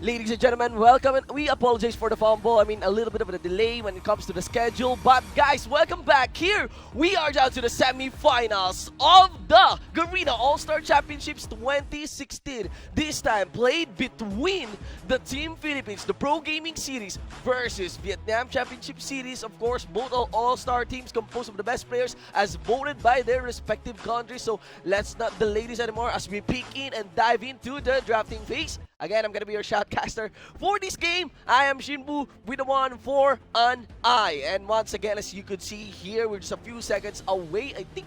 Ladies and gentlemen, welcome, and we apologize for the fumble. I mean, a little bit of a delay when it comes to the schedule. But guys, welcome back here. We are down to the semi-finals of the Garena All-Star Championships 2016. This time played between the Team Philippines, the Pro Gaming Series, versus Vietnam Championship Series. Of course, both All-Star teams composed of the best players as voted by their respective countries. So let's not delay this anymore as we peek in and dive into the drafting phase. Again, I'm gonna be your shoutcaster for this game. I am Shinbu with the one for an eye. And once again, as you could see here, we're just a few seconds away. I think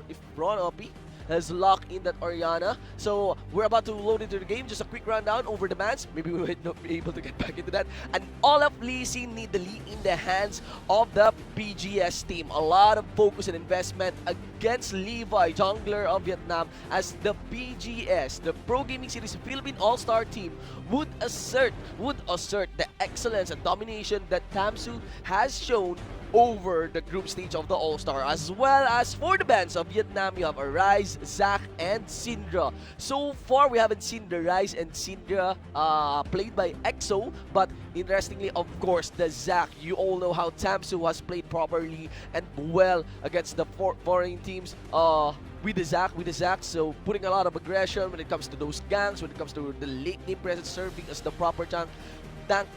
if Ron Oppie has locked in that Oriana. So we're about to load into the game. Just a quick rundown over the bans. Maybe we might not be able to get back into that. And Olaf Lee Sin need the lead in the hands of the PGS team. A lot of focus and investment against Levi, jungler of Vietnam, as the PGS, the Pro Gaming Series Philippine All-Star team, would assert the excellence and domination that Tamsu has shown over the group stage of the All-Star. As well as for the bands of Vietnam, you have Arise, Zac, and Syndra. So far, we haven't seen the Rise and Syndra played by EXO, but interestingly, of course, the Zac. You all know how Tamsu has played properly and well against the foreign teams with the Zac, so putting a lot of aggression when it comes to those ganks, when it comes to the late game presence, serving as the proper tank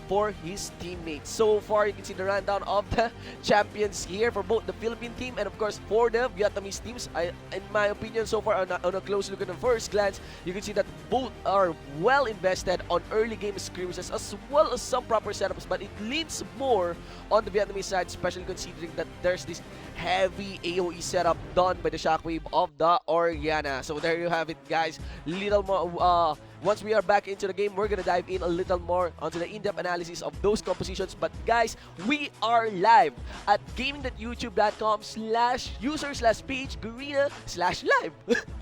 for his teammates. So far, you can see the rundown of the champions here for both the Philippine team and of course for the Vietnamese teams. In my opinion, so far on a close look at the first glance, you can see that both are well invested on early game skirmishes as well as some proper setups, but it leans more on the Vietnamese side, especially considering that there's this heavy AoE setup done by the Shockwave of the Oriana. So there you have it, guys. Little more once we are back into the game, we're gonna dive in a little more onto the in-depth analysis of those compositions. But guys, we are live at gaming.youtube.com/user/page Garena/live.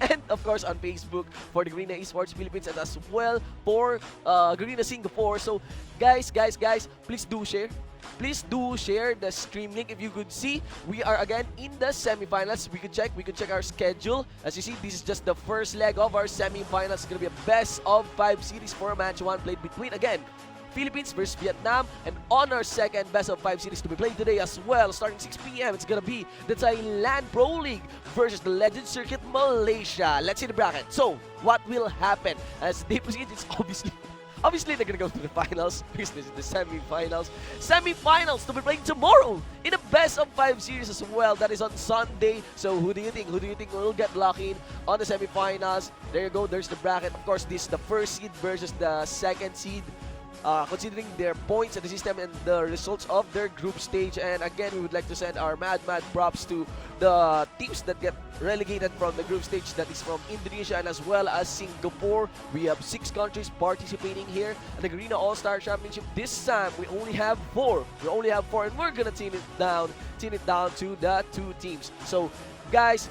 And of course on Facebook for the Garena Esports Philippines and as well for Garena Singapore. So guys, please do share. Please do share the stream link. If you could see, we are again in the semifinals. We could check our schedule. As you see, this is just the first leg of our semifinals. It's gonna be a best of 5 series for match 1 played between again Philippines versus Vietnam, and on our second best of 5 series to be played today as well, starting 6 p.m. it's gonna be the Thailand Pro League versus the Legend Circuit Malaysia. Let's see the bracket. So what will happen as they proceed? It's Obviously, they're gonna go to the finals because this is the semi-finals. Semi-finals to be playing tomorrow in a best of 5 series as well. That is on Sunday. So who do you think? Will get locked in on the semi-finals? There you go. There's the bracket. Of course, this is the first seed versus the second seed. Considering their points and the system and the results of their group stage. And again, we would like to send our mad props to the teams that get relegated from the group stage, that is from Indonesia and as well as Singapore. We have 6 countries participating here at the Garena All-Star Championship. This time, we only have 4. And we're gonna thin it down to the 2 teams. So guys,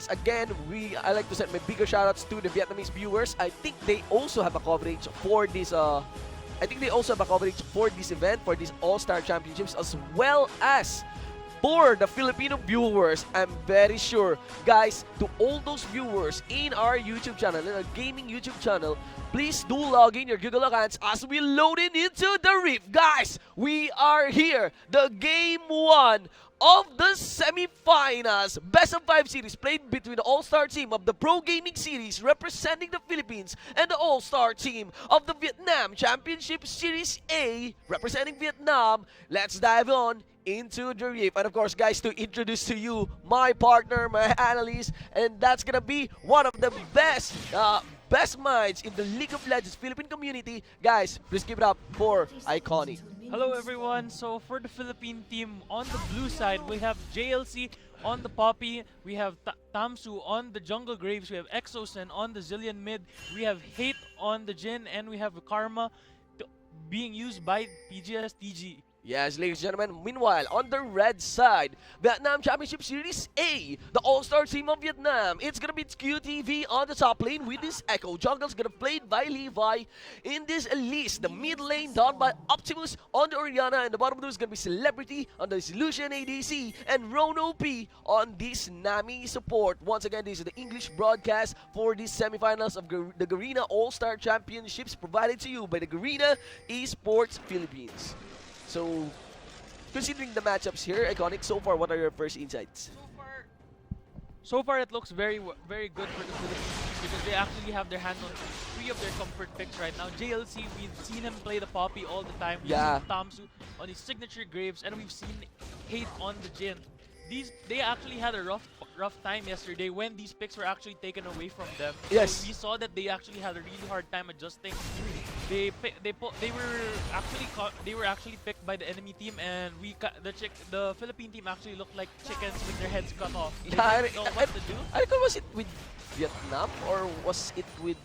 again, I like to send my bigger shoutouts to the Vietnamese viewers. I think they also have a coverage for this event, for these All-Star Championships, as well as for the Filipino viewers. I'm very sure, guys, to all those viewers in our YouTube channel, in our gaming YouTube channel, please do log in your Google accounts as we load in into the Rift. Guys, we are here. The game 1 of the semi-finals, best of 5 series played between the All-Star team of the Pro Gaming Series representing the Philippines and the All-Star team of the Vietnam Championship Series A representing Vietnam. Let's dive on into the Reef. And of course, guys, to introduce to you my partner, my analyst, and that's gonna be one of the best minds in the League of Legends Philippine community. Guys, please give it up for Iconic. Hello everyone. So for the Philippine team, on the blue side, we have JLC on the Poppy, we have Tamsu on the Jungle Graves, we have Exosen on the Zillion mid, we have Hate on the Jin, and we have Karma being used by PGS TG. Yes, ladies and gentlemen. Meanwhile, on the red side, Vietnam Championship Series A, the All-Star team of Vietnam. It's gonna be QTV on the top lane with this Echo. Jungle's gonna be played by Levi. In this Elise, the mid lane done by Optimus on the Oriana, and the bottom two is gonna be Celebrity on the Solution ADC, and Rono P on this Nami support. Once again, this is the English broadcast for the semifinals of the Garena All-Star Championships provided to you by the Garena Esports Philippines. So, considering the matchups here, Iconic, so far, what are your first insights? So far, it looks very good for the Philippines because they actually have their hands on three of their comfort picks right now. JLC, we've seen him play the Poppy all the time. We've Yeah. seen Tamsu on his signature Graves, and we've seen Hate on the Jin. They actually had a rough time yesterday when these picks were actually taken away from them. Yes. So we saw that they actually had a really hard time adjusting. They were actually picked by the enemy team, and the Philippine team actually looked like chickens with their heads cut off. They Yeah, didn't know what to do. I recall, was it with Vietnam or was it with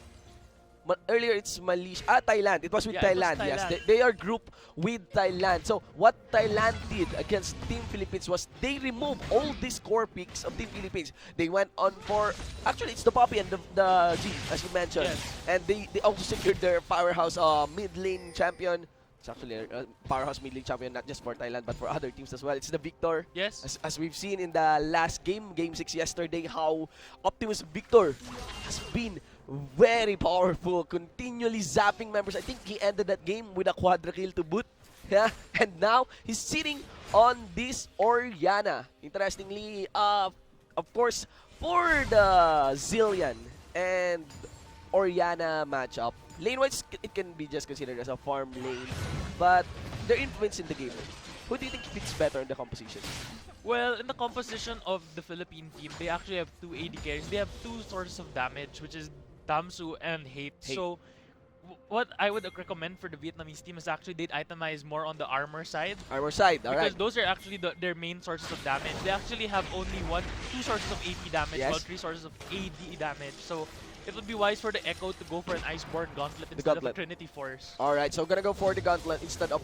earlier? It's Malaysia. Thailand. It was with Yeah, it was Thailand. Yes, Thailand. they are grouped with Thailand. So what Thailand did against Team Philippines was they removed all these core picks of Team Philippines. They went on for, actually it's the Poppy and the G, as you mentioned, Yes. and they also secured their powerhouse mid lane champion. It's actually a powerhouse mid lane champion, not just for Thailand but for other teams as well. It's the Victor. Yes. As we've seen in the last game, Game 6 yesterday, how Optimus Victor has been very powerful, continually zapping members. I think he ended that game with a quadra kill to boot. Yeah, and now he's sitting on this Oriana. Interestingly, of course, for the Zillion and Oriana matchup, lane-wise, it can be just considered as a farm lane, but their influence in the game, who do you think fits better in the composition? Well, in the composition of the Philippine team, they actually have two AD carries. They have two sources of damage, which is Tamsu and Hate. So, what I would recommend for the Vietnamese team is actually they'd itemize more on the armor side. Armor side, Because alright. those are actually their main sources of damage. They actually have only two sources of AP damage, Yes. while three sources of AD damage. So, it would be wise for the Echo to go for an Iceborne Gauntlet instead of a Gauntlet. Trinity Force. Alright, so gonna go for the Gauntlet instead of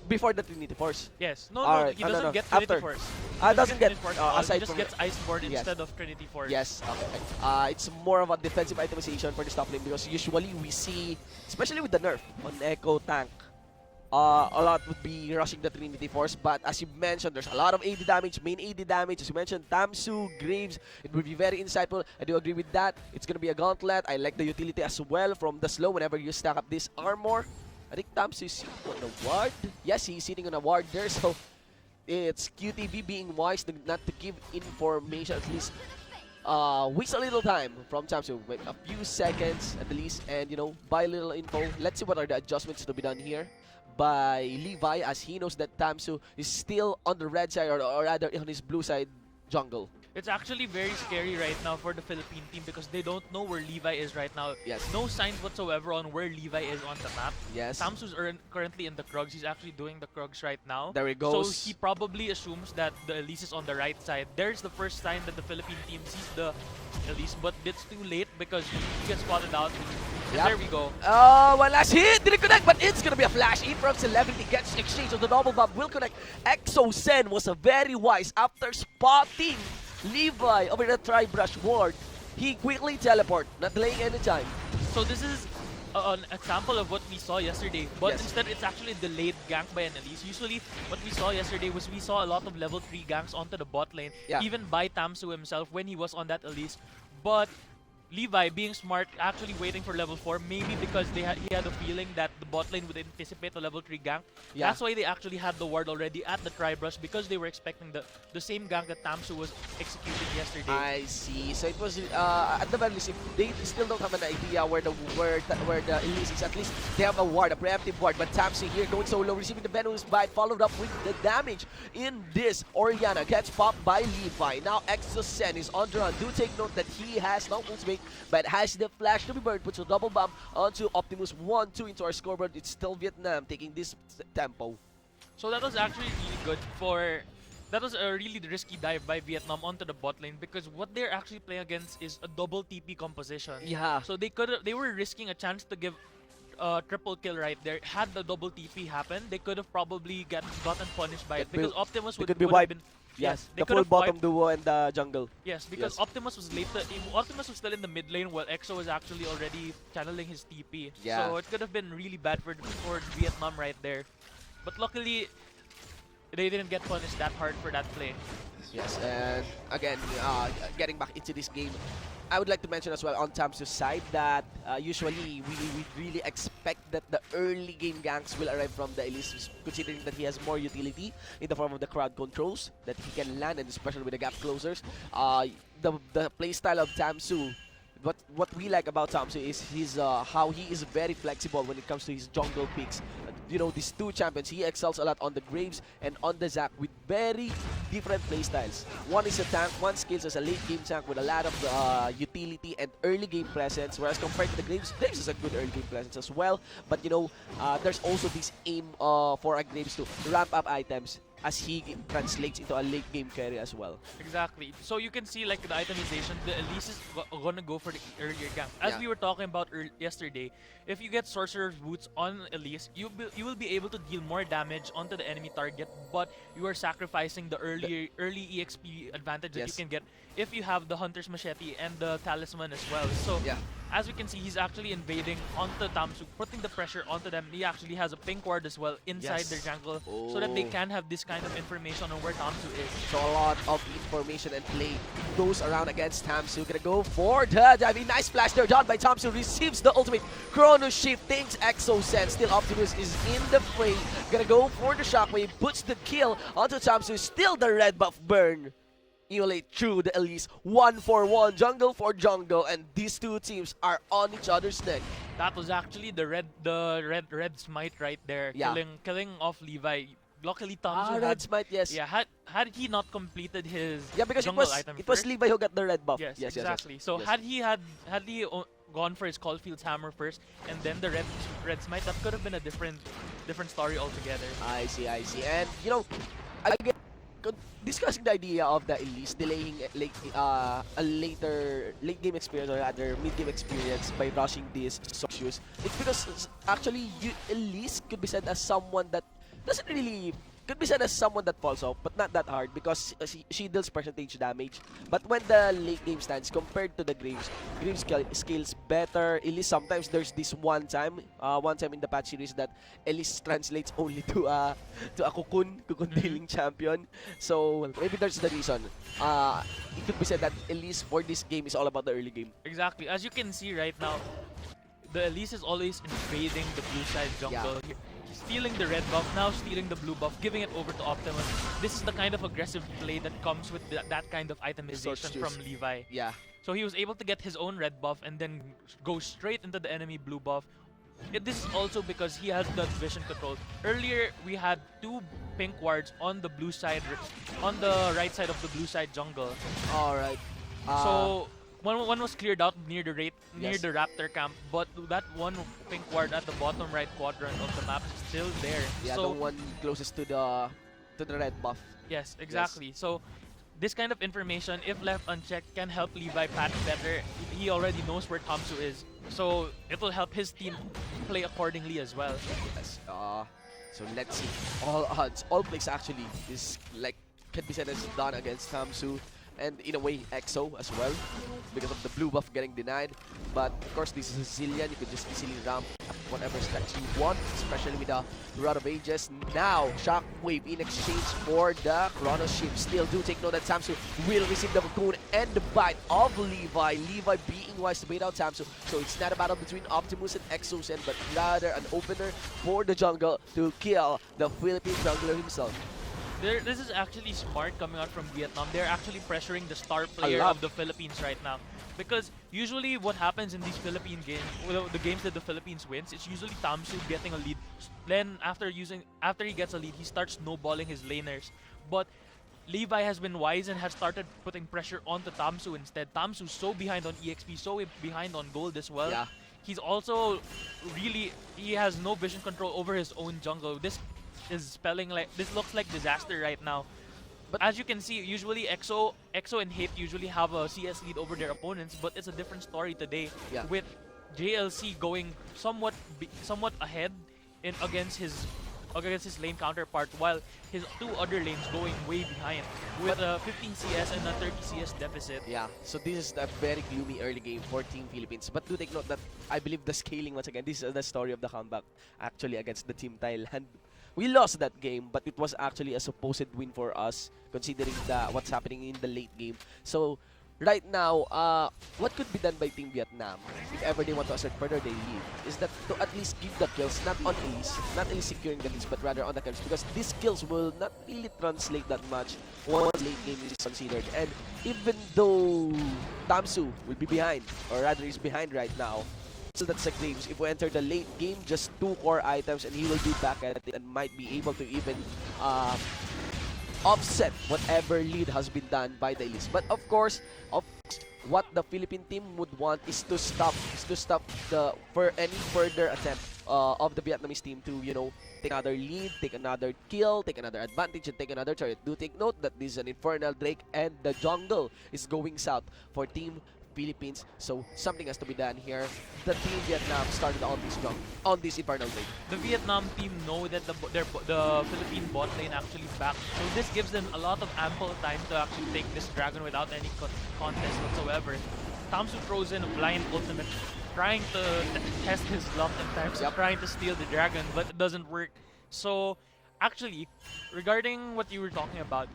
before the Trinity Force. Yes. No, Alright, he no, doesn't no. get Trinity After. Force. Doesn't get, Trinity Force uh, at all. aside He just from- gets Iceborne Yes. instead of Trinity Force. Yes, okay. It's more of a defensive itemization for the top lane because usually we see, especially with the nerf on Echo Tank, a lot would be rushing the Trinity Force, but as you mentioned, there's a lot of AD damage, main AD damage. As you mentioned, Tamsu, Graves, it would be very insightful. I do agree with that. It's gonna be a Gauntlet. I like the utility as well from the slow whenever you stack up this armor. I think Tamsu is sitting on a ward. Yes, he's sitting on a ward there, so it's QTV being wise not to give information, at least waste a little time from Tamsu, wait a few seconds at least, and buy a little info. Let's see what are the adjustments to be done here by Levi, as he knows that Tamsu is still on the red side, or rather on his blue side jungle. It's actually very scary right now for the Philippine team because they don't know where Levi is right now. Yes. No signs whatsoever on where Levi is on the map. Yes. Tamsu's currently in the Krugs. He's actually doing the Krugs right now. There he goes. So he probably assumes that the Elise is on the right side. There's the first sign that the Philippine team sees the Elise, but it's too late because he gets spotted out. And Yep. there we go. One last hit, didn't connect, but it's gonna be a flash in from Celebrity, gets exchange of the double bomb, will connect. Exo-Sen was a very wise after spotting Levi over the tri-brush ward. He quickly teleport, not delaying any time. So this is an example of what we saw yesterday, but Yes. instead it's actually a delayed gank by an Elise. Usually what we saw yesterday was we saw a lot of level 3 ganks onto the bot lane, Yeah. even by Tamsu himself when he was on that Elise. But Levi, being smart, actually waiting for level 4, maybe because he had a feeling that the bot lane would anticipate a level 3 gank. Yeah. That's why they actually had the ward already at the tri-brush, because they were expecting the same gank that Tamsu was executing yesterday. I see. So it was at the very least, if they still don't have an idea where the Elise is, at least they have a ward, a preemptive ward. But Tamsi here going solo, receiving the venomous bite, followed up with the damage in this. Oriana gets popped by Levi. Now Exo-Sen is on the run. Do take note that he has no ultimate, but has the flash to be burned, puts a double bomb onto Optimus. 1-2 into our scoreboard. It's still Vietnam taking this tempo. So that was actually really good for... That was a really risky dive by Vietnam onto the bot lane because what they're actually playing against is a double TP composition. Yeah. So they were risking a chance to give triple kill right there. Had the double TP happen, they could have probably gotten punished by it It will- because Optimus They would could be would have wiped. been. Yes, They the could full have bottom wiped. duo and the jungle. Yes, because Yes. Optimus was late. Optimus was still in the mid lane while EXO was actually already channeling his TP. Yeah. So it could have been really bad for Vietnam right there. But luckily, they didn't get punished that hard for that play. Yes, and again, getting back into this game, I would like to mention as well on Tamsu's side that usually we really expect that the early game ganks will arrive from the Elise, considering that he has more utility in the form of the crowd controls that he can land, and especially with the gap closers. The playstyle of Tamsu. What we like about Tamsu is his how he is very flexible when it comes to his jungle picks. You know, these two champions, he excels a lot on the Graves and on the Zac with very different playstyles. One is a tank, one skills as a late game tank with a lot of utility and early game presence, whereas compared to the Graves is a good early game presence as well. But you know, there's also this aim for a Graves to ramp up items as he translates into a late game carry as well. Exactly. So you can see like the itemization, the Elise is gonna go for the earlier gank. As Yeah. we were talking about yesterday, if you get Sorcerer's Boots on Elise, you will be able to deal more damage onto the enemy target, but you are sacrificing the early EXP advantage that Yes. you can get if you have the Hunter's Machete and the Talisman as well. So Yeah. as we can see, he's actually invading onto Tamsu, putting the pressure onto them. He actually has a pink ward as well inside Yes. their jungle so that they Oh. can have this kind of information on where Tamsu is. So a lot of information and play goes around against Tamsu. Gonna go for the diving. Nice flash there done by Tamsu. Receives the ultimate. Chrono Shift. Thinks Exo Sense. Still Optimus is in the fray. Gonna go for the shockwave. Puts the kill onto Tamsu. Still the red buff burn. Emulate through the Elise. 1-for-1. Jungle for jungle. And these two teams are on each other's neck. That was actually the red smite right there, Yeah. killing off Levi. Luckily, Tamsu Red Smite, yes. yeah, had he not completed his Yeah, because jungle it item was first, Levi who got the red buff. yes, Yes, exactly. So yes. had he gone for his Caulfield's hammer first and then the red smite, that could have been a different story altogether. I see. And, you know, again, discussing the idea of the Elise delaying a late game experience or rather mid game experience by rushing these issues, it's because actually Elise could be said as someone that doesn't really could be said as someone that falls off, but not that hard because she deals percentage damage. But when the late game stands compared to the Graves scales better. Elise, sometimes there's this one time in the patch series that Elise translates only to a cocoon dealing champion. So maybe there's the reason. It could be said that Elise for this game is all about the early game. Exactly. As you can see right now, the Elise is always invading the blue side jungle. Yeah. Stealing the red buff, now stealing the blue buff, giving it over to Optimus. This is the kind of aggressive play that comes with that kind of itemization from Levi. Yeah. So he was able to get his own red buff and then go straight into the enemy blue buff. This is also because he has the vision control. Earlier, we had two pink wards on the blue side, on the right side of the blue side jungle. All right. So one was cleared out near the Yes. Raptor camp, but that one pink ward at the bottom right quadrant of the map is still there. Yeah, So the one closest to the red buff. yes, exactly. So this kind of information, if left unchecked, can help Levi patch better. He already knows where Tamsu is, so it will help his team play accordingly as well. Yes. So let's see. All odds, all plays actually is like can be said as done against Tamsu. And in a way, EXO as well, because of the blue buff getting denied. But of course, this is a Zillion. You could just easily ramp up whatever stacks you want, especially with the Rod of Ages. Now, Shockwave in exchange for the Chrono Shift. Still do take note that Tamsu will receive the Cocoon and the bite of Levi. Levi being wise to bait out Tamsu. So it's not a battle between Optimus and Exosen, but rather an opener for the jungle to kill the Philippine jungler himself. This is actually smart coming out from Vietnam. They're actually pressuring the star player lot. of the Philippines right now. Because usually what happens in these Philippine games, well, the games that the Philippines wins, it's usually Tamsu getting a lead. Then after he gets a lead, he starts snowballing his laners. But Levi has been wise and has started putting pressure onto Tamsu instead. Tamsu's so behind on EXP, so behind on gold as well. Yeah. He's also he has no vision control over his own jungle. This looks like disaster right now. But as you can see, usually EXO and Hate usually have a CS lead over their opponents, but it's a different story today Yeah. with JLC going somewhat somewhat ahead in against his lane counterpart, while his two other lanes going way behind with a 15 CS and a 30 CS deficit. Yeah, so this is a very gloomy early game for Team Philippines. But do take note that I believe the scaling, once again, this is the story of the comeback actually against the Team Thailand. We lost that game, but it was actually a supposed win for us, considering what's happening in the late game. So right now, what could be done by Team Vietnam if ever they want to assert further their lead is that to at least give the kills, not on Elise, not only securing the kills, but rather on the kills, because these kills will not really translate that much once late game is considered. And even though Tamsu will be behind, or rather is behind right now, so that's the claims. If we enter the late game, just 2 core items and he will be back at it and might be able to even offset whatever lead has been done by the Elise. But of course, what the Philippine team would want is to stop for any further attempt of the Vietnamese team to, you know, take another lead, take another kill, take another advantage, and take another turret. Do take note that this is an Infernal Drake and the jungle is going south for Team Philippines, so something has to be done here. The Team Vietnam started on this Infernal Drake. The Vietnam team know that the Philippine bot lane actually back, so this gives them a lot of ample time to actually take this dragon without any contest whatsoever. Tamsu throws in a blind ultimate, trying to test his luck at times, trying to steal the dragon, but it doesn't work. So actually, regarding what you were talking about,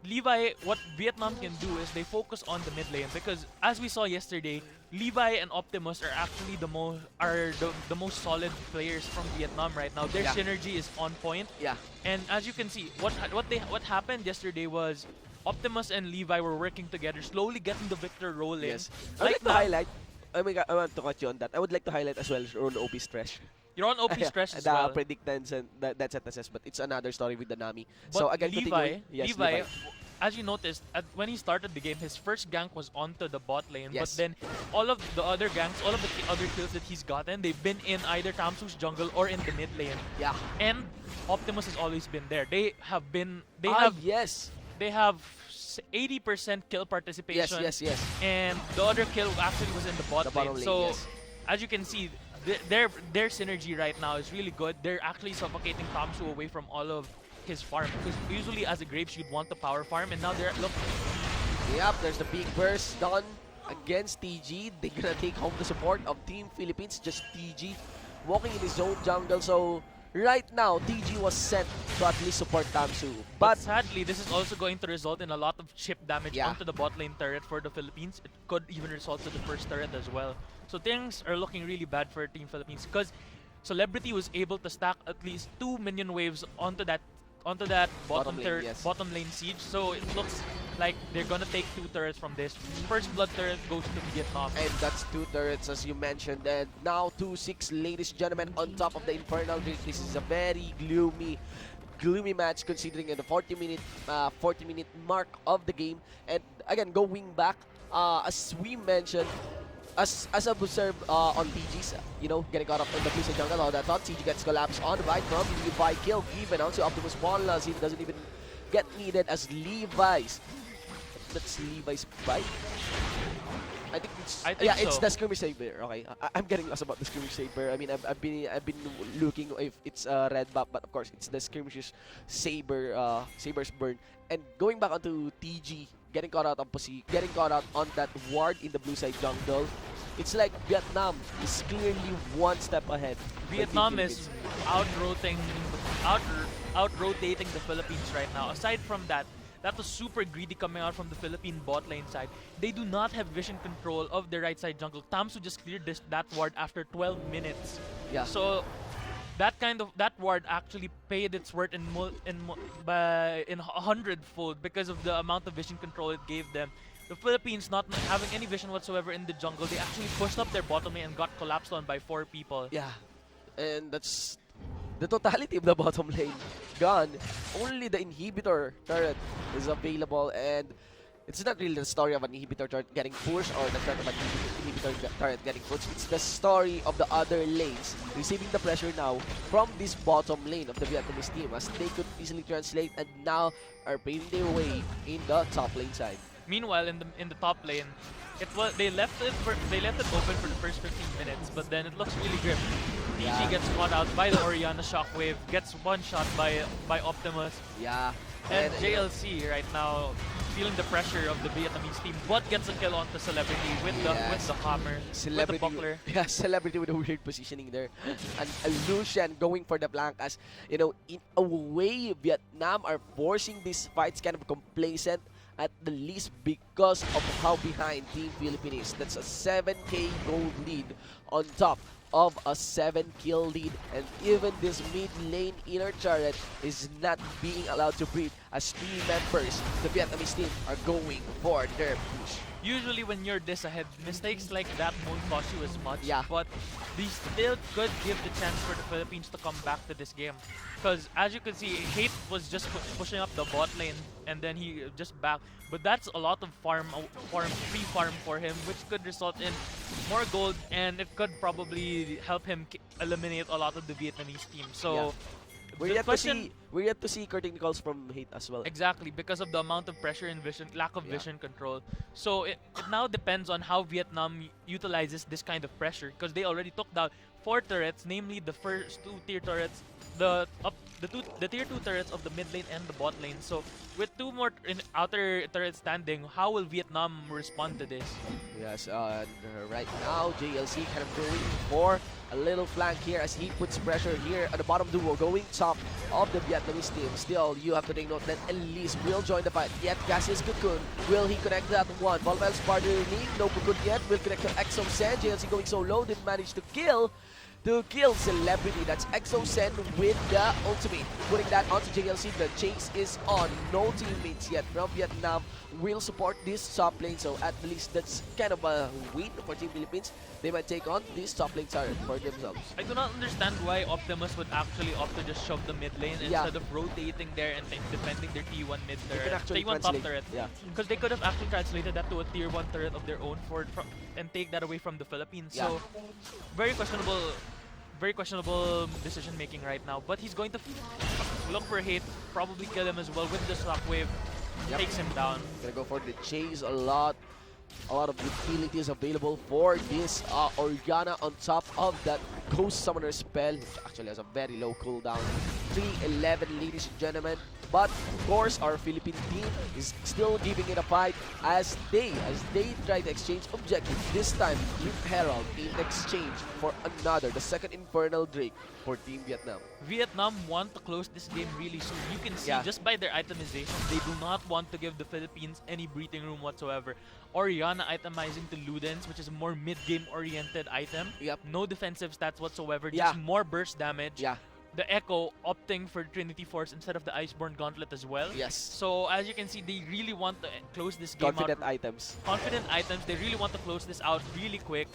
Levi, what Vietnam can do is they focus on the mid lane, because as we saw yesterday, Levi and Optimus are actually the most solid players from Vietnam right now. Their synergy is on point. Yeah. And as you can see, what happened yesterday was Optimus and Levi were working together, slowly getting the victor rolling. Yes. I would like to highlight. I mean, I want to cut you on that. I would like to highlight as well on OP Stretch. You're on OP Stretch as well. The predictance and that's at assess, but it's another story with the Nami. But so again, Levi, as you noticed, when he started the game, his first gank was onto the bot lane. Yes. But then all of the other ganks, all of the other kills that he's gotten, they've been in either Tamsu's jungle or in the mid lane. Yeah. And Optimus has always been there. They have 80% kill participation. Yes. And the other kill actually was in the bot lane. So as you can see, their synergy right now is really good. They're actually suffocating Tamsu away from all of his farm, because usually as a Grapes you'd want the power farm, and now they're Yep, there's the big burst done against TG. They're gonna take home the support of Team Philippines. Just TG walking in his own jungle. So right now, TG was sent to at least support Tamsu. But sadly, this is also going to result in a lot of chip damage Yeah. onto the bot lane turret for the Philippines. It could even result to the first turret as well. So things are looking really bad for Team Philippines, because Celebrity was able to stack at least 2 minion waves onto that bottom lane siege. So it looks like they're gonna take 2 turrets from this. First blood turret goes to Vietnam. And that's 2 turrets, as you mentioned. And now 2-6, ladies and gentlemen, on top of the Infernal Drake. This is a very gloomy match, considering the 40-minute mark of the game. And again, going back, as we mentioned, as I've observed on PGs, you know, getting caught up in the Blizzard jungle, all that thought, CG gets collapsed on right from Levi, kill even onto Optimus Bonlas. He doesn't even get needed as Levi's. That's Levi's bite. I think it's it's the skirmish saber. Okay, I'm getting lost about the skirmish saber. I mean, I've been looking if it's a red buff, but of course it's the skirmish's saber's burn. And going back onto TG, getting caught out on that ward in the blue side jungle. It's like Vietnam is clearly one step ahead. Vietnam is out-rotating the Philippines right now. Aside from that was super greedy coming out from the Philippine bot lane side. They do not have vision control of the right side jungle. Tamsu just cleared that ward after 12 minutes. Yeah. So that ward actually paid its worth in 100-fold because of the amount of vision control it gave them. The Philippines not having any vision whatsoever in the jungle, they actually pushed up their bottom lane and got collapsed on by 4 people. Yeah, and that's the totality of the bottom lane gone. Only the inhibitor turret is available, and it's not really the story of an inhibitor turret getting pushed or the threat of an inhibitor turret getting pushed. It's the story of the other lanes receiving the pressure now from this bottom lane of the Vietnamese team, as they could easily translate and now are paving their way in the top lane side. Meanwhile, in the top lane, they left it open for the first 15 minutes, but then it looks really grim. DG gets caught out by the Oriana Shockwave, gets one shot by Optimus, Yeah. and you know, JLC right now feeling the pressure of the Vietnamese team, but gets a kill onto Celebrity with the hammer, with the buckler. Yeah, Celebrity with a weird positioning there. And Lucian going for the flank as, you know, in a way, Vietnam are forcing these fights kind of complacent, at the least because of how behind Team Philippines. That's a 7k gold lead on top of a 7-kill lead, and even this mid lane inner turret is not being allowed to breathe as 3 members, the Vietnamese team, are going for their push. Usually when you're this ahead, mistakes like that won't cost you as much, Yeah. but these still could give the chance for the Philippines to come back to this game. Because as you can see, Hate was just pushing up the bot lane and then he just back. But that's a lot of free farm for him, which could result in more gold, and it could probably help him eliminate a lot of the Vietnamese team. So Yeah. We're the yet to see technicals from Hate as well. exactly, because of the amount of pressure and lack of vision control. So it now depends on how Vietnam utilizes this kind of pressure, because they already took down 4 turrets, namely the first 2 tier turrets, the tier 2 turrets of the mid lane and the bot lane. So with 2 more outer turrets standing, how will Vietnam respond to this? Yes, right now JLC kind of going for a little flank here as he puts pressure here at the bottom duo going top of the Vietnamese team. Still, you have to take note that Elise will join the fight. Yet Cassius Cocoon, will he connect that one? Volmel's partner Lee, no Cocoon yet, will connect to Exo Sen. JLC going so low, didn't manage to kill Celebrity. That's Exo Sen with the ultimate. Putting that onto JLC, the chase is on. No teammates yet from Vietnam will support this top lane, so at least that's kind of a win for Team Philippines. They might take on this top lane turret for themselves. I do not understand why Optimus would actually opt to just shove the mid lane instead of rotating there and defending their T1 mid turret, T1 top turret. Yeah. Because they could have actually translated that to a tier 1 turret of their own and take that away from the Philippines. Yeah. So very questionable decision making right now. But he's going to look for Hate, probably kill him as well with the shockwave. Takes him down. Gonna go for the chase. A lot of utilities available for this Oriana on top of that Ghost Summoner spell, which actually has a very low cooldown. 311, ladies and gentlemen. But of course, our Philippine team is still giving it a fight as they try to exchange objectives. This time with Herald in exchange for another, the second Infernal Drake for Team Vietnam. Vietnam want to close this game really soon. You can see just by their itemization, they do not want to give the Philippines any breathing room whatsoever. Oriana itemizing to Ludens, which is a more mid-game oriented item. Yep. No defensive stats whatsoever, just more burst damage. Yeah. The Echo opting for Trinity Force instead of the Iceborne Gauntlet as well. Yes. So as you can see, they really want to close this game Confident out. items. Confident items. They really want to close this out really quick.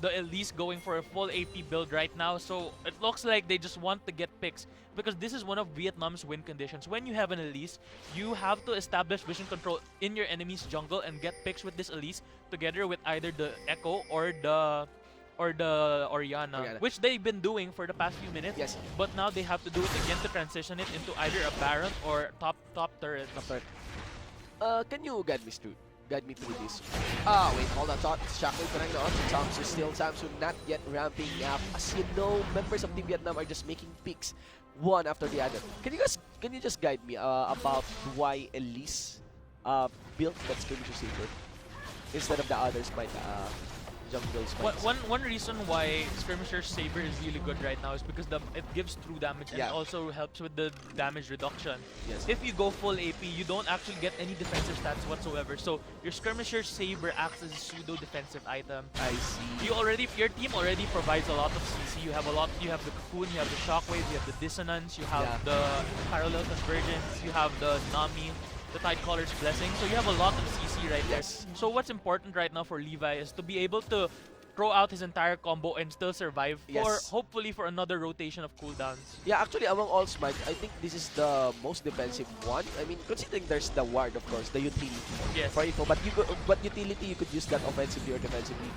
The Elise going for a full AP build right now, so it looks like they just want to get picks, because this is one of Vietnam's win conditions. When you have an Elise, you have to establish vision control in your enemy's jungle and get picks with this Elise together with either the Echo or the Oriana, which they've been doing for the past few minutes. Yes. But now they have to do it again to transition it into either a Baron or top turret. Can you guide me through this? Wait, hold on. Shockwave connected on to Tamsu. Still Tamsu not yet ramping up. As you know, members of Team Vietnam are just making picks one after the other. Can you just guide me about why Elise built that skirmisher saber instead of the others might jungle spikes? One reason why Skirmisher Saber is really good right now is because it gives true damage and it also helps with the damage reduction. Yes. If you go full AP, you don't actually get any defensive stats whatsoever. So your Skirmisher Saber acts as a pseudo defensive item. I see. Your team already provides a lot of CC. You have the Cocoon, you have the Shockwave, you have the Dissonance, you have the Parallel Convergence, you have the Nami, the Tidecaller's Blessing. So you have a lot of CC right there. So what's important right now for Levi is to be able to throw out his entire combo and still survive for hopefully for another rotation of cooldowns. Yeah, actually among all smites, I think this is the most defensive one. I mean, considering there's the ward, of course, the utility for info, but utility you could use that offensively or defensively.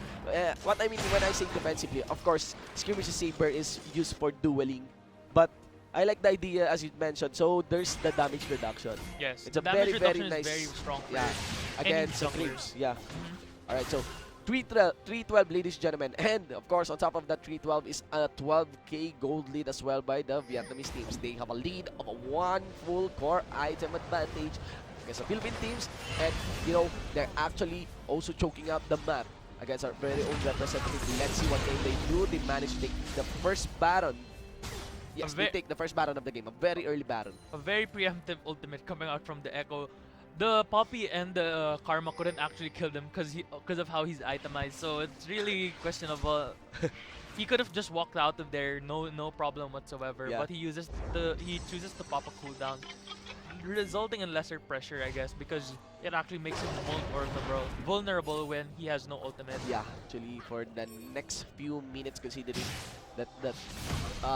What I mean when I say defensively, of course, Skirmisher Saber is used for dueling, but I like the idea as you mentioned. So there's the damage reduction. Yes, it's a damage very reduction nice. Is very strong. Yeah, against the creeps. Yeah. All right, so 312, ladies and gentlemen. And of course, on top of that 312 is a 12k gold lead as well by the Vietnamese teams. They have a lead of a 1 full core item advantage against the Philippine teams. And, you know, they're actually also choking out the map against our very own representative. Let's see what they do. They managed to take the first baton. Yes, they take the first baton of the game. A very early baton. A very preemptive ultimate coming out from the Echo. The Poppy and the Karma couldn't actually kill them because of how he's itemized. So it's really questionable. He could have just walked out of there, no problem whatsoever. Yeah. But he chooses to pop a cooldown, resulting in lesser pressure, I guess, because it actually makes him vulnerable when he has no ultimate. Yeah, actually for the next few minutes, considering that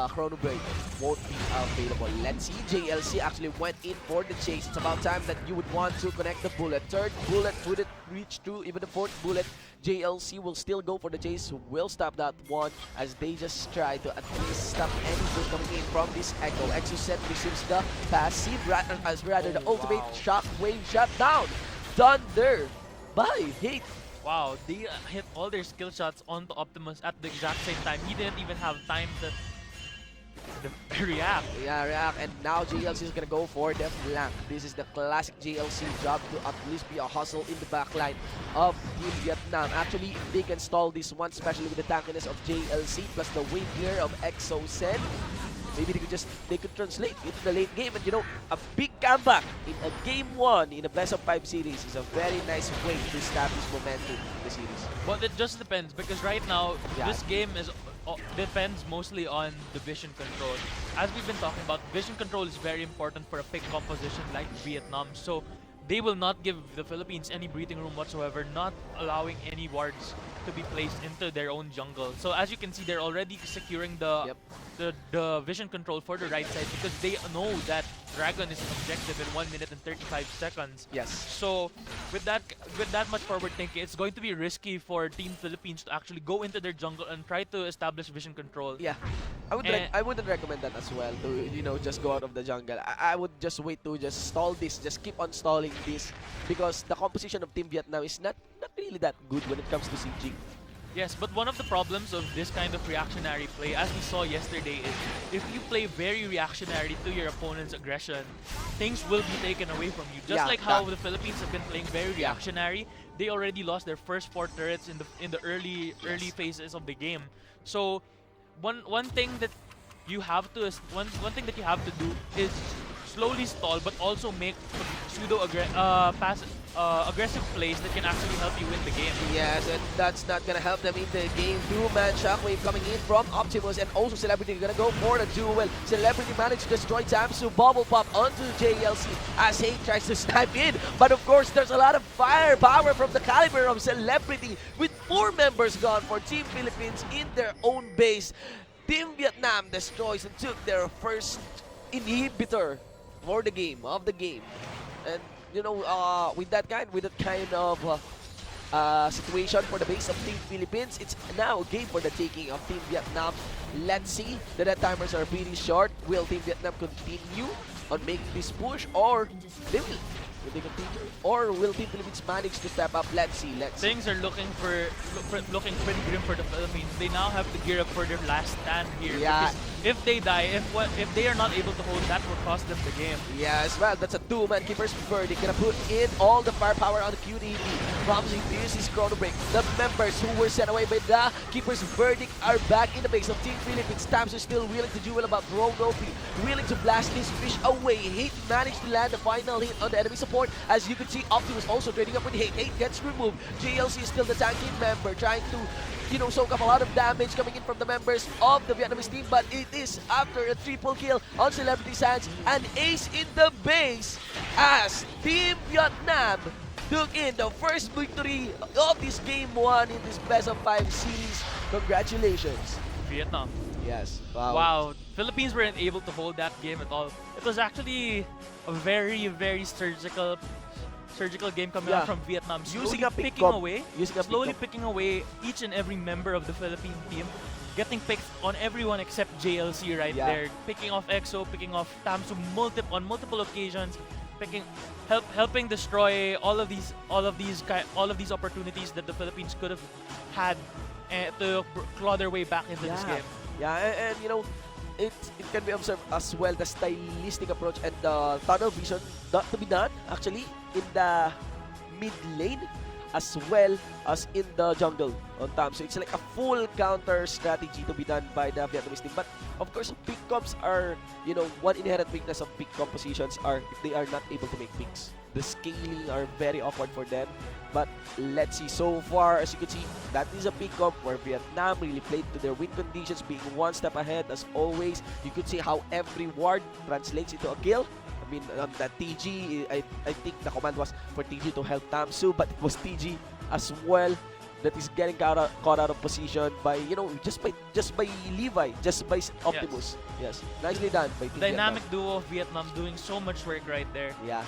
Chrono Break won't be available. Let's see, JLC actually went in for the chase. It's about time that you would want to connect the bullet. Third bullet wouldn't reach through, even the fourth bullet. JLC will still go for the chase, will stop that one as they just try to at least stop any good coming in from this Echo. Exocet receives the passive, rather the ultimate shockwave shutdown. Thunder by Hate. Wow, they hit all their skill shots onto Optimus at the exact same time. He didn't even have time to react. Yeah, react. And now JLC is gonna go for the flank. This is the classic JLC job to at least be a hustle in the backline of Team Vietnam. Actually, if they can stall this one, especially with the tankiness of JLC plus the weight gear of Exocet, maybe they could translate into the late game. And you know, a big comeback in a game 1 in a best of 5 series is a very nice way to establish momentum in the series. But it just depends, because right now Yeah. this game depends mostly on the vision control. As we've been talking about, vision control is very important for a pick composition like Vietnam. So they will not give the Philippines any breathing room whatsoever, not allowing any wards to be placed into their own jungle. So as you can see, they're already securing the vision control for the right side because they know that Dragon is an objective in 1 minute and 35 seconds. Yes. So with that much forward thinking, it's going to be risky for Team Philippines to actually go into their jungle and try to establish vision control. Yeah, I wouldn't recommend that as well, to just go out of the jungle. I would just wait to just stall this, just keep on stalling this, because the composition of Team Vietnam is not really that good when it comes to CG. Yes, but one of the problems of this kind of reactionary play, as we saw yesterday, is if you play very reactionary to your opponent's aggression, things will be taken away from you. Just like how the Philippines have been playing very reactionary, they already lost their first 4 turrets in the early phases of the game. So one thing that you have to do is slowly stall, but also make aggressive plays that can actually help you win the game. Yes, and that's not gonna help them in the game. Two-man shockwave coming in from Optimus, and also Celebrity gonna go for the duel. Celebrity managed to destroy Tamsu, bubble pop onto JLC as Hate tries to snipe in. But of course, there's a lot of firepower from the caliber of Celebrity, with 4 members gone for Team Philippines in their own base. Team Vietnam destroys and took their first inhibitor for the game, and you know, with that kind of situation for the base of Team Philippines, it's now a game for the taking of Team Vietnam. Let's see, the red timers are pretty short. Will Team Vietnam continue on making this push, or they will? Will they continue, or will Team Philippines manage to step up? Let's see. Things are looking pretty grim for the Philippines. They now have to gear up for their last stand here. Yeah. Because if they die, if they are not able to hold, that will cost them the game. Yeah, as well. That's a 2-man Keeper's Verdict. Gonna put in all the firepower on the QDD. Promising this Chrono Break. The members who were sent away by the Keeper's Verdict are back in the base of Team Philippines. Tamsu is still willing to duel about Ronopi, willing to blast this fish away. Hate managed to land the final hit on the enemy support. As you can see, Optimus also trading up with Hate. Hate gets removed. JLC is still the tanking member, trying to, soak up a lot of damage coming in from the members of the Vietnamese team, but it is after a triple kill on Celebrity's hands, an ace in the base as Team Vietnam took in the first victory of this game 1 in this best of 5 series. Congratulations. Vietnam. Yes. Wow. Wow. Philippines weren't able to hold that game at all. It was actually a very, very surgical game coming out from Vietnam. Slowly picking away each and every member of the Philippine team. Getting picked on everyone except JLC right there. Picking off EXO, picking off Tamsu on multiple occasions. helping destroy all of these opportunities that the Philippines could have had to claw their way back into this game. Yeah, and you know, it can be observed as well the stylistic approach and the tunnel vision not to be done actually in the mid lane as well as in the jungle on time. So it's like a full counter strategy to be done by the Vietnamese team. But of course, pick comps are, you know, one inherent weakness of pick compositions are if they are not able to make picks. The scaling are very awkward for them. But let's see, so far as you can see, that is a pick comp where Vietnam really played to their win conditions, being one step ahead as always. You could see how every ward translates into a kill. I mean, that TG, I think the command was for TG to help Tamsu, but it was TG as well that is getting caught out of position by, you know, just by Levi, just by Optimus. Yes, nicely done by Team Dynamic Vietnam. duo of Vietnam doing so much work right there. Yeah,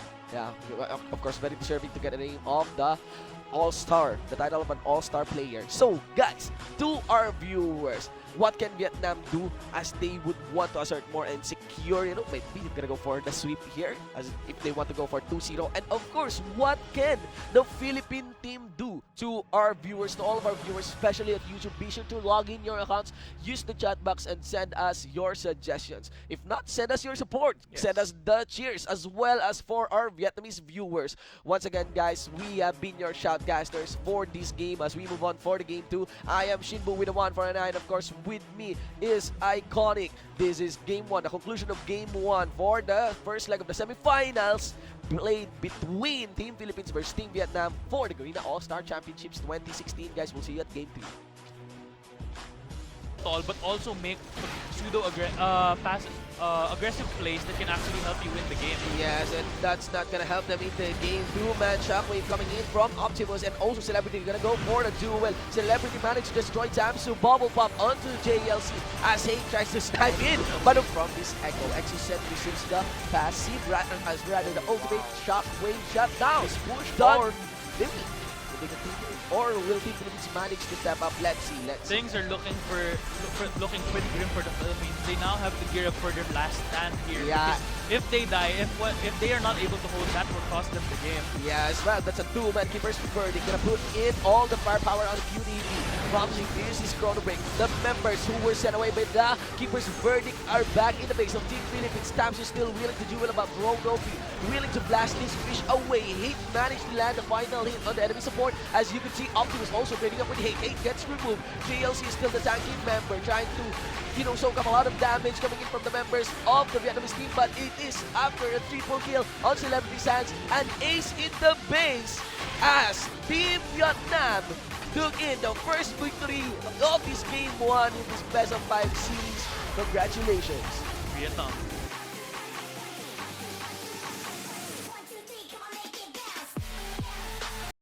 of course, very deserving to get a name of the All-Star, the title of an All-Star player. So, guys, to our viewers, what can Vietnam do as they would want to assert more and secure, you know, maybe they're gonna go for the sweep here as if they want to go for 2-0. And of course, what can the Philippine team do? To our viewers, to all of our viewers, especially at YouTube, be sure to log in your accounts, use the chat box, and send us your suggestions. If not, send us your support. Yes. Send us the cheers as well as for our Vietnamese viewers. Once again, guys, we have been your shoutcasters for this game as we move on for the game 2. I am Shinbu with the 149. Of course, with me is Iconic. This is game 1, the conclusion of game 1 for the first leg of the semifinals played between Team Philippines versus Team Vietnam for the Garena All-Star Championships 2016. Guys, we'll see you at game 3. But also make aggressive plays that can actually help you win the game. Yes, and that's not gonna help them in the game 2. Man, Shockwave coming in from Optimus and also Celebrity gonna go for the duel. Celebrity managed to destroy Tamsu. Bubble Pop onto JLC as he tries to snipe in. But from this Echo, Exocet receives the passive rather the ultimate Shockwave shutdown. Push down. Or will Team Philippines manage to step up? Let's see. Things are looking pretty grim for the Philippines. They now have to gear up for their last stand here. Yeah. Because if they die, if they are not able to hold, that will cost them the game. Yeah, as well. That's a 2-man keeper's verdict. Gonna put in all the firepower on QDB. Promising here's his chrono break. The members who were sent away by the keeper's verdict are back in the base of Team Philippines. Tams is still willing to duel about Rogofi, willing to blast this fish away. Hate managed to land the final hit on the enemy support. As you can see, Optimus also trading up with Hate. Hate gets removed. JLC is still the tanking member, trying to, you know, soak up a lot of damage coming in from the members of the Vietnamese team. But it is after a triple kill on Celebrity's hands, an ace in the base as Team Vietnam took in the first victory of this game 1 in this best of 5 series. Congratulations. Vietnam.